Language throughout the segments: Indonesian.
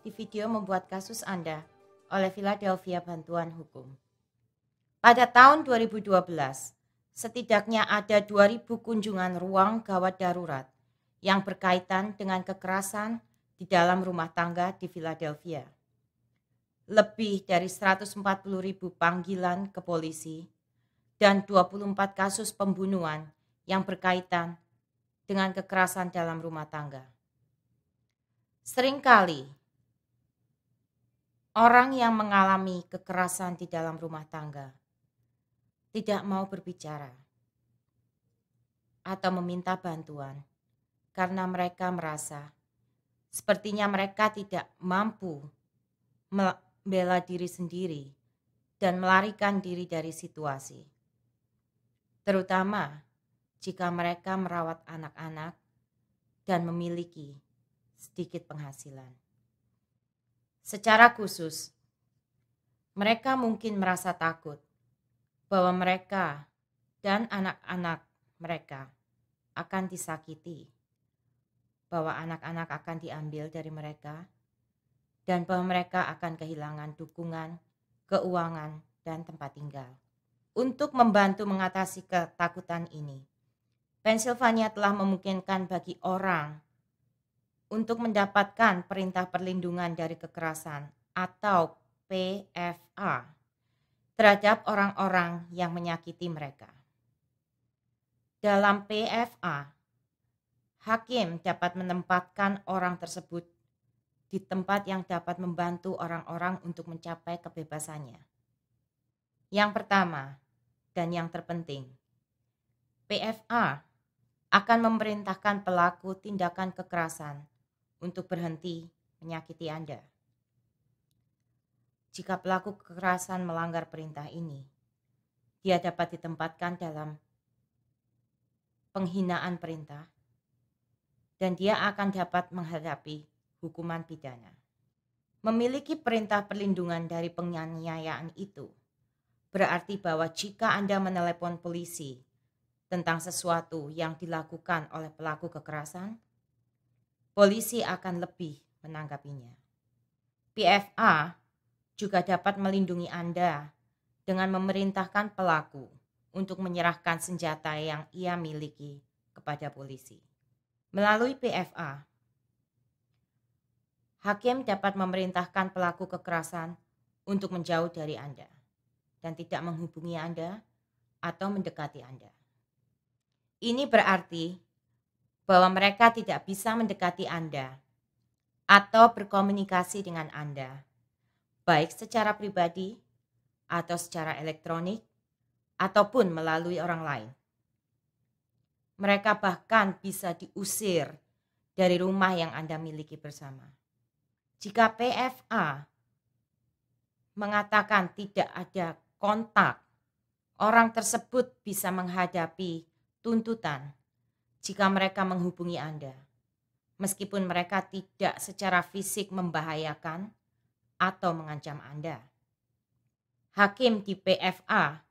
di video membuat kasus Anda oleh Philadelphia Bantuan Hukum. Pada tahun 2012, setidaknya ada 2.000 kunjungan ruang gawat darurat yang berkaitan dengan kekerasan di dalam rumah tangga di Philadelphia. Lebih dari 140.000 panggilan ke polisi dan 24 kasus pembunuhan yang berkaitan dengan kekerasan dalam rumah tangga. Seringkali, orang yang mengalami kekerasan di dalam rumah tangga tidak mau berbicara atau meminta bantuan karena mereka merasa sepertinya mereka tidak mampu membela diri sendiri dan melarikan diri dari situasi. Terutama jika mereka merawat anak-anak dan memiliki sedikit penghasilan. Secara khusus, mereka mungkin merasa takut bahwa mereka dan anak-anak mereka akan disakiti, bahwa anak-anak akan diambil dari mereka, dan bahwa mereka akan kehilangan dukungan, keuangan, dan tempat tinggal. Untuk membantu mengatasi ketakutan ini, Pennsylvania telah memungkinkan bagi orang untuk mendapatkan perintah perlindungan dari kekerasan atau PFA terhadap orang-orang yang menyakiti mereka. Dalam PFA, hakim dapat menempatkan orang tersebut di tempat yang dapat membantu orang-orang untuk mencapai kebebasannya. Yang pertama dan yang terpenting, PFA akan memerintahkan pelaku tindakan kekerasan untuk berhenti menyakiti Anda. Jika pelaku kekerasan melanggar perintah ini, dia dapat ditempatkan dalam penghinaan perintah dan dia akan dapat menghadapi hukuman pidana. Memiliki perintah perlindungan dari penganiayaan itu berarti bahwa jika Anda menelepon polisi tentang sesuatu yang dilakukan oleh pelaku kekerasan, polisi akan lebih menanggapinya. PFA juga dapat melindungi Anda dengan memerintahkan pelaku untuk menyerahkan senjata yang ia miliki kepada polisi. Melalui PFA, hakim dapat memerintahkan pelaku kekerasan untuk menjauh dari Anda dan tidak menghubungi Anda atau mendekati Anda. Ini berarti bahwa mereka tidak bisa mendekati Anda atau berkomunikasi dengan Anda, baik secara pribadi atau secara elektronik ataupun melalui orang lain. Mereka bahkan bisa diusir dari rumah yang Anda miliki bersama. Jika PFA mengatakan tidak ada kontak, orang tersebut bisa menghadapi tuntutan jika mereka menghubungi Anda, meskipun mereka tidak secara fisik membahayakan atau mengancam Anda. Hakim di PFA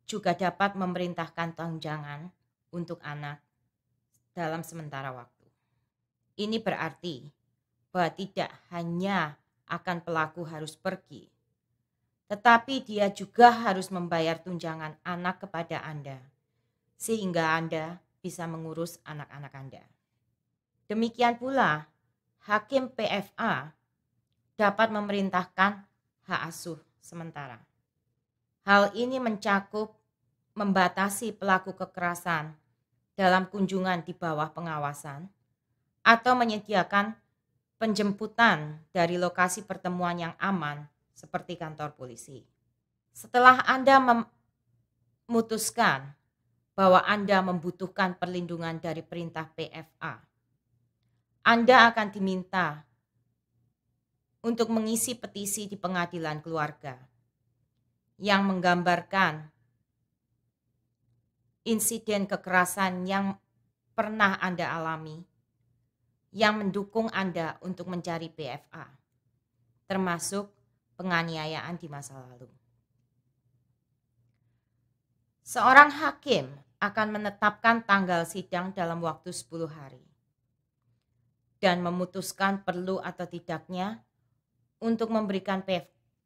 juga dapat memerintahkan tunjangan untuk anak dalam sementara waktu. Ini berarti bahwa tidak hanya akan pelaku harus pergi, tetapi dia juga harus membayar tunjangan anak kepada Anda, sehingga Anda bisa mengurus anak-anak Anda. Demikian pula, hakim PFA dapat memerintahkan hak asuh sementara. Hal ini mencakup membatasi pelaku kekerasan dalam kunjungan di bawah pengawasan atau menyediakan penjemputan dari lokasi pertemuan yang aman seperti kantor polisi. Setelah Anda memutuskan bahwa Anda membutuhkan perlindungan dari perintah PFA, Anda akan diminta untuk mengisi petisi di pengadilan keluarga yang menggambarkan insiden kekerasan yang pernah Anda alami, yang mendukung Anda untuk mencari PFA, termasuk penganiayaan di masa lalu. Seorang hakim akan menetapkan tanggal sidang dalam waktu 10 hari dan memutuskan perlu atau tidaknya untuk memberikan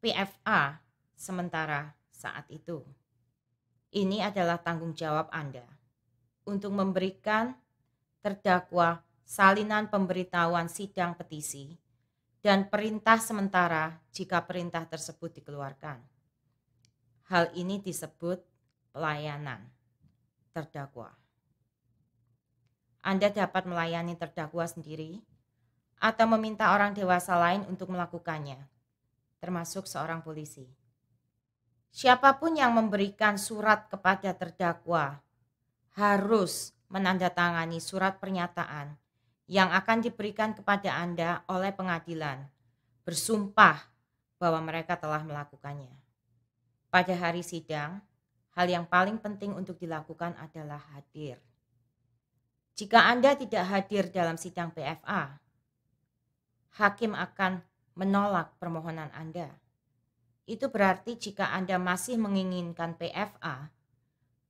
PFA sementara saat itu. Ini adalah tanggung jawab Anda untuk memberikan terdakwa salinan pemberitahuan sidang petisi dan perintah sementara jika perintah tersebut dikeluarkan. Hal ini disebut pelayanan terdakwa. Anda dapat melayani terdakwa sendiri atau meminta orang dewasa lain untuk melakukannya, termasuk seorang polisi. Siapapun yang memberikan surat kepada terdakwa harus menandatangani surat pernyataan yang akan diberikan kepada Anda oleh pengadilan, bersumpah bahwa mereka telah melakukannya. Pada hari sidang, hal yang paling penting untuk dilakukan adalah hadir. Jika Anda tidak hadir dalam sidang PFA, hakim akan menolak permohonan Anda. Itu berarti jika Anda masih menginginkan PFA,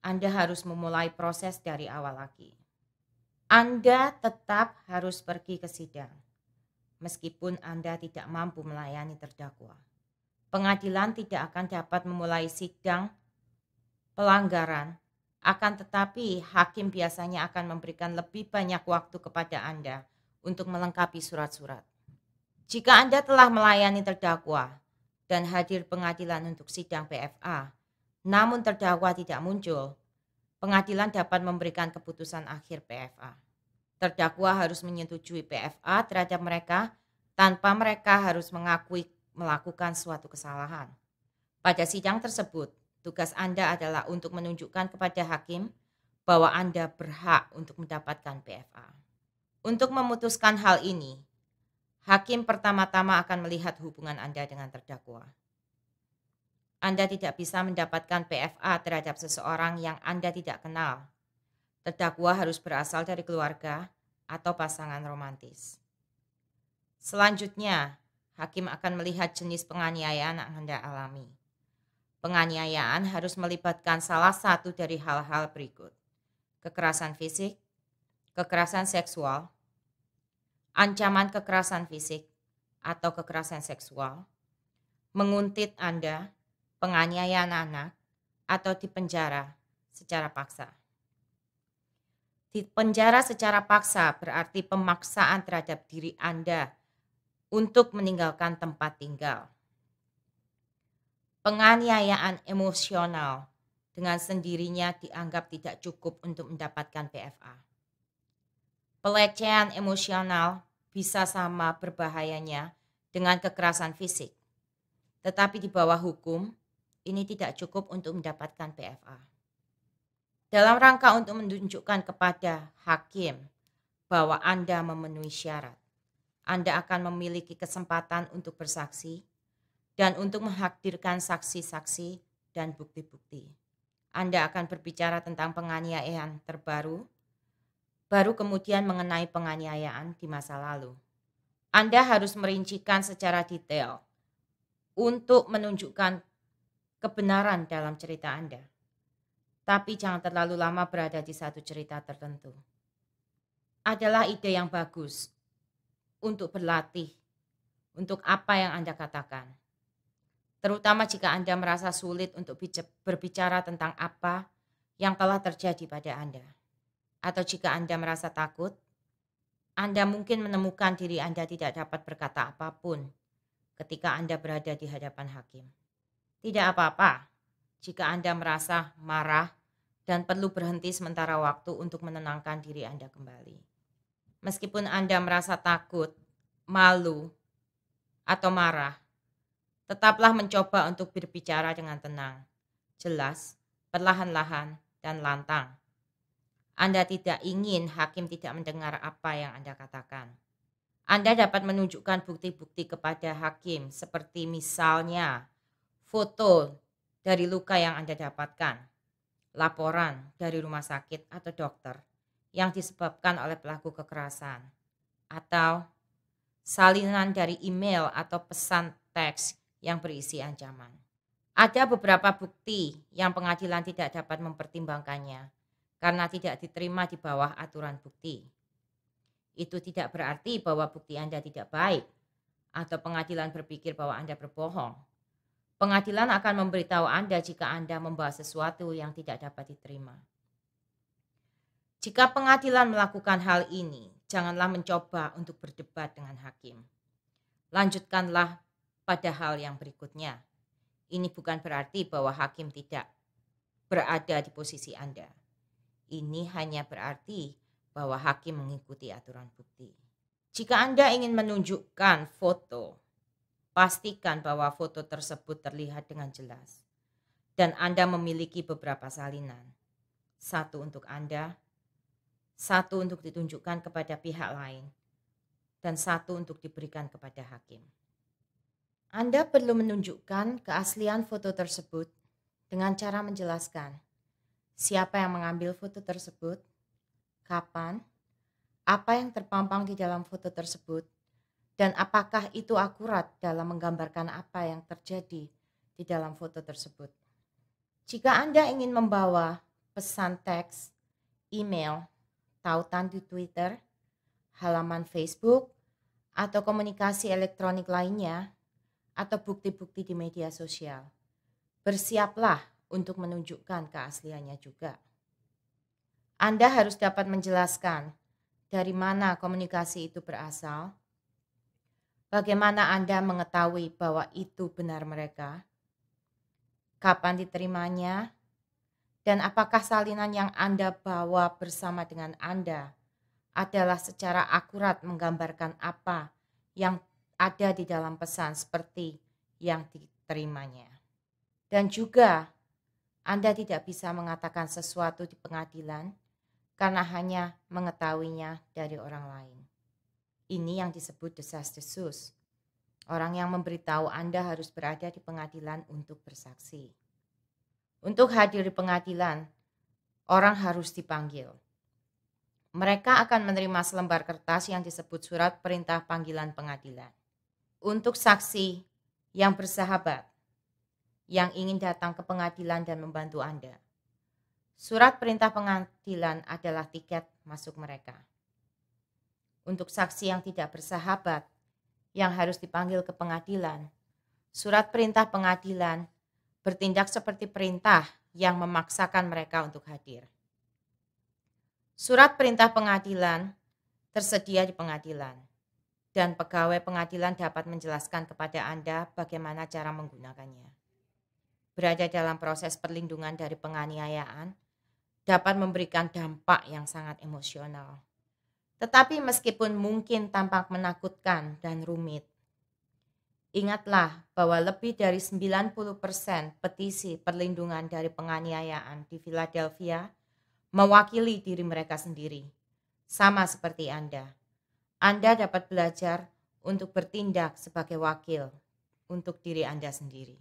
Anda harus memulai proses dari awal lagi. Anda tetap harus pergi ke sidang, meskipun Anda tidak mampu melayani terdakwa. Pengadilan tidak akan dapat memulai sidang pelanggaran, akan tetapi hakim biasanya akan memberikan lebih banyak waktu kepada Anda untuk melengkapi surat-surat. Jika Anda telah melayani terdakwa dan hadir pengadilan untuk sidang PFA, namun terdakwa tidak muncul, pengadilan dapat memberikan keputusan akhir PFA. Terdakwa harus menyetujui PFA terhadap mereka tanpa mereka harus mengakui melakukan suatu kesalahan. Pada sidang tersebut, tugas Anda adalah untuk menunjukkan kepada hakim bahwa Anda berhak untuk mendapatkan PFA. Untuk memutuskan hal ini, hakim pertama-tama akan melihat hubungan Anda dengan terdakwa. Anda tidak bisa mendapatkan PFA terhadap seseorang yang Anda tidak kenal. Terdakwa harus berasal dari keluarga atau pasangan romantis. Selanjutnya, hakim akan melihat jenis penganiayaan yang Anda alami. Penganiayaan harus melibatkan salah satu dari hal-hal berikut: kekerasan fisik, kekerasan seksual, ancaman kekerasan fisik atau kekerasan seksual, menguntit Anda, penganiayaan anak, atau dipenjara secara paksa. Dipenjara secara paksa berarti pemaksaan terhadap diri Anda untuk meninggalkan tempat tinggal. Penganiayaan emosional dengan sendirinya dianggap tidak cukup untuk mendapatkan PFA. Pelecehan emosional bisa sama berbahayanya dengan kekerasan fisik. Tetapi di bawah hukum, ini tidak cukup untuk mendapatkan PFA. Dalam rangka untuk menunjukkan kepada hakim bahwa Anda memenuhi syarat, Anda akan memiliki kesempatan untuk bersaksi dan untuk menghadirkan saksi-saksi dan bukti-bukti. Anda akan berbicara tentang penganiayaan terbaru, baru kemudian mengenai penganiayaan di masa lalu. Anda harus merincikan secara detail untuk menunjukkan kebenaran dalam cerita Anda. Tapi jangan terlalu lama berada di satu cerita tertentu. Adalah ide yang bagus untuk berlatih untuk apa yang Anda katakan. Terutama jika Anda merasa sulit untuk berbicara tentang apa yang telah terjadi pada Anda. Atau jika Anda merasa takut, Anda mungkin menemukan diri Anda tidak dapat berkata apapun ketika Anda berada di hadapan hakim. Tidak apa-apa jika Anda merasa marah dan perlu berhenti sementara waktu untuk menenangkan diri Anda kembali. Meskipun Anda merasa takut, malu, atau marah, tetaplah mencoba untuk berbicara dengan tenang, jelas, perlahan-lahan, dan lantang. Anda tidak ingin hakim tidak mendengar apa yang Anda katakan. Anda dapat menunjukkan bukti-bukti kepada hakim seperti misalnya foto dari luka yang Anda dapatkan, laporan dari rumah sakit atau dokter yang disebabkan oleh pelaku kekerasan, atau salinan dari email atau pesan teks yang berisi ancaman. Ada beberapa bukti yang pengadilan tidak dapat mempertimbangkannya karena tidak diterima di bawah aturan bukti. Itu tidak berarti bahwa bukti Anda tidak baik atau pengadilan berpikir bahwa Anda berbohong, pengadilan akan memberitahu Anda jika Anda membawa sesuatu yang tidak dapat diterima. Jika pengadilan melakukan hal ini, janganlah mencoba untuk berdebat dengan hakim. Lanjutkanlah pada hal yang berikutnya. Ini bukan berarti bahwa hakim tidak berada di posisi Anda. Ini hanya berarti bahwa hakim mengikuti aturan bukti. Jika Anda ingin menunjukkan foto, pastikan bahwa foto tersebut terlihat dengan jelas dan Anda memiliki beberapa salinan. Satu untuk Anda, satu untuk ditunjukkan kepada pihak lain, dan satu untuk diberikan kepada hakim. Anda perlu menunjukkan keaslian foto tersebut dengan cara menjelaskan siapa yang mengambil foto tersebut, kapan, apa yang terpampang di dalam foto tersebut, dan apakah itu akurat dalam menggambarkan apa yang terjadi di dalam foto tersebut. Jika Anda ingin membawa pesan teks, email, tautan di Twitter, halaman Facebook, atau komunikasi elektronik lainnya, atau bukti-bukti di media sosial, bersiaplah untuk menunjukkan keasliannya juga. Anda harus dapat menjelaskan dari mana komunikasi itu berasal, bagaimana Anda mengetahui bahwa itu benar mereka, kapan diterimanya, dan apakah salinan yang Anda bawa bersama dengan Anda adalah secara akurat menggambarkan apa yang ada di dalam pesan seperti yang diterimanya. Dan juga Anda tidak bisa mengatakan sesuatu di pengadilan karena hanya mengetahuinya dari orang lain. Ini yang disebut desas-desus. Orang yang memberitahu Anda harus berada di pengadilan untuk bersaksi. Untuk hadir di pengadilan, orang harus dipanggil. Mereka akan menerima selembar kertas yang disebut surat perintah panggilan pengadilan. Untuk saksi yang bersahabat, yang ingin datang ke pengadilan dan membantu Anda, surat perintah pengadilan adalah tiket masuk mereka. Untuk saksi yang tidak bersahabat, yang harus dipanggil ke pengadilan, surat perintah pengadilan bertindak seperti perintah yang memaksakan mereka untuk hadir. Surat perintah pengadilan tersedia di pengadilan, dan pegawai pengadilan dapat menjelaskan kepada Anda bagaimana cara menggunakannya. Berada dalam proses perlindungan dari penganiayaan dapat memberikan dampak yang sangat emosional. Tetapi meskipun mungkin tampak menakutkan dan rumit, ingatlah bahwa lebih dari 90% petisi perlindungan dari penganiayaan di Philadelphia mewakili diri mereka sendiri. Sama seperti Anda. Anda dapat belajar untuk bertindak sebagai wakil untuk diri Anda sendiri.